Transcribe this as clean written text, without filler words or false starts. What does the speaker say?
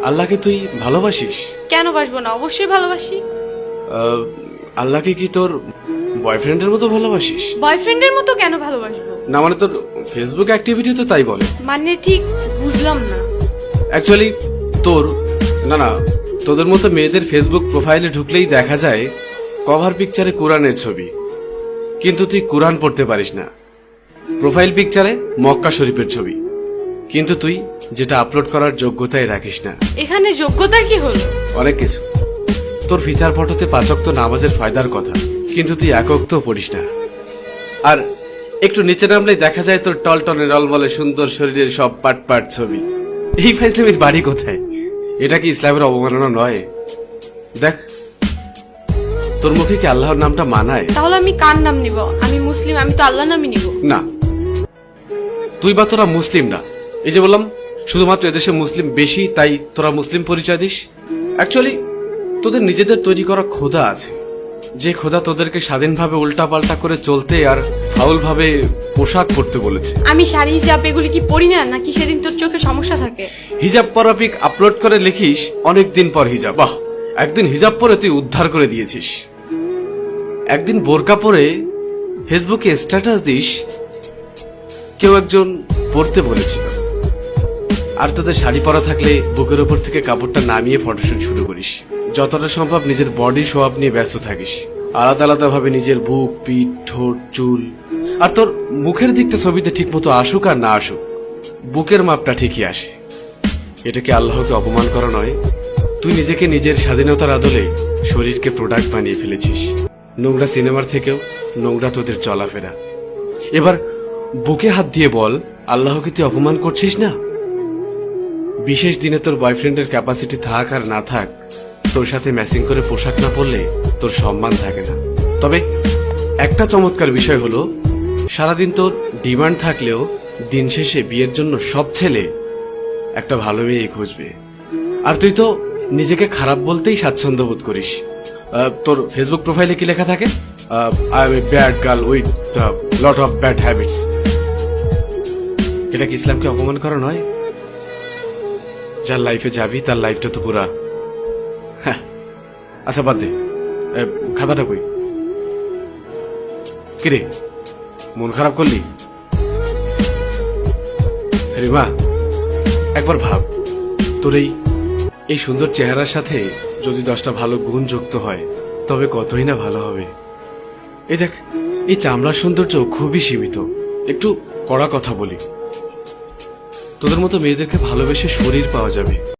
আল্লাহকে তুই ভালোবাসিস? কেন বাসবো না, অবশ্যই ভালোবাসি। আল্লাহকে কি তোর বয়ফ্রেন্ডের মতো ভালোবাসিস? বয়ফ্রেন্ডের মতো কেন ভালোবাসবো? না মানে তোর ফেসবুক অ্যাক্টিভিটি তো তাই বলে। মানে ঠিক বুঝলাম না। অ্যাকচুয়ালি তোর না তোদের মতো মেয়েদের ফেসবুক প্রোফাইলে ঢুকলেই দেখা যায় কভার পিকচারে কোরআনের ছবি, কিন্তু তুই কোরআন পড়তে পারিস না। প্রোফাইল পিকচারে মক্কা শরীফের ছবি, কিন্তু তুই যেটা আপলোড করার যোগ্যতাই রাখিস না। এখানে যোগ্যতার কি হলো? অনেক কিছু। তোর ফিচার ফটোতে 5 ওয়াক্ত নামাজের ফায়দার কথা, কিন্তু তুই 1 ওয়াক্ত পড়িস না। আর একটু নিচে নামলেই দেখা যায় তোর টলটনে রলমলে সুন্দর শরীরের সব পাট পাট ছবি। এই ফাইজলামের বাড়ি কোথায়? এটা কি ইসলামের অবমাননা নয়? দেখ, তোর মুখে কি আল্লাহর নামটা মানায়? তাহলে আমি কার নাম নিব? আমি মুসলিম, আমি তো আল্লাহর নামই নিব। না, তুই বা তোরা মুসলিম না। এই যে বললাম, শুধুমাত্র এদেশে মুসলিম বেশি তাই তোরা মুসলিম পরিচয় দিস। অ্যাকচুয়ালি তোদের নিজেদের তৈরি করা খোদা আছে, যে খোদা তোদেরকে স্বাধীনভাবে উল্টাপাল্টা করে চলতে আর ফাউল ভাবে পোশাক পরতে বলেছে। আমি শাড়ি হিজাব এগুলি কি পরি না, নাকি সেদিন তোর চোখে সমস্যা থাকে? হিজাব পরা পিক আপলোড করে লিখিস অনেক দিন পর হিজাব। বাহ, একদিন হিজাব পরে তুই উদ্ধার করে দিয়েছিস। একদিন বোরকা পরে ফেসবুকে স্ট্যাটাস দিস কেউ একজন পড়তে বলেছিল। আর তোদের শাড়ি পরা থাকলে বুকের উপর থেকে কাপড়টা নামিয়ে ফটোশুট শুরু করিস। যতটা সম্ভব নিজের বডি শো আপ নিয়ে ব্যস্ত থাকিস, আলাদা আলাদা ভাবে নিজের বুক, পিঠ, ঠোঁট, চুল। আর তোর মুখের দিকটা ছবিতে ঠিক মতো আসুক আর না আসুক, বুকের মাপটা ঠিকই আসে। এটা কি আল্লাহকে অপমান করা নয়? তুই নিজেকে নিজের স্বাধীনতার আদলে শরীরকে প্রোডাক্ট বানিয়ে ফেলেছিস। নোংরা সিনেমার থেকেও নোংরা তোদের চলাফেরা। এবার বুকে হাত দিয়ে বল, আল্লাহকে তুই অপমান করছিস না? বিশেষ দিনে তোর বয়ফ্রেন্ডের ক্যাপাসিটি থাক আর না থাক, তোর সাথে ম্যাচিং করে পোশাক না পরলে তোর সম্মান থাকে না। তবে একটা চমৎকার বিষয় হলো, সারাদিন তোর ডিমান্ড থাকলেও দিন শেষে বিয়ের জন্য সব ছেলে একটা ভালো মেয়ে খুঁজবে। আর তুই তো নিজেকে খারাপ বলতেই স্বাচ্ছন্দ্য বোধ করিস। তোর ফেসবুক প্রোফাইলে কি লেখা থাকে? I M a bad girl with lot of bad habits. এটা কি ইসলামকে অপমান করা নয়? যার লাইফে যাবি তার লাইফটা তো পুরা। আচ্ছা বাদ দে, খাতাটা কই? কিরে, মন খারাপ করলি? রিমা, একবার ভাব, তোর এই সুন্দর চেহারার সাথে যদি 10টা ভালো গুণ যুক্ত হয় তবে কতই না ভালো হবে। এই দেখ, এই চামড়ার সৌন্দর্য খুবই সীমিত। একটু কড়া কথা বলি, তোদের মতো মেয়েদেরকে ভালোবেসে শরীর পাওয়া যাবে।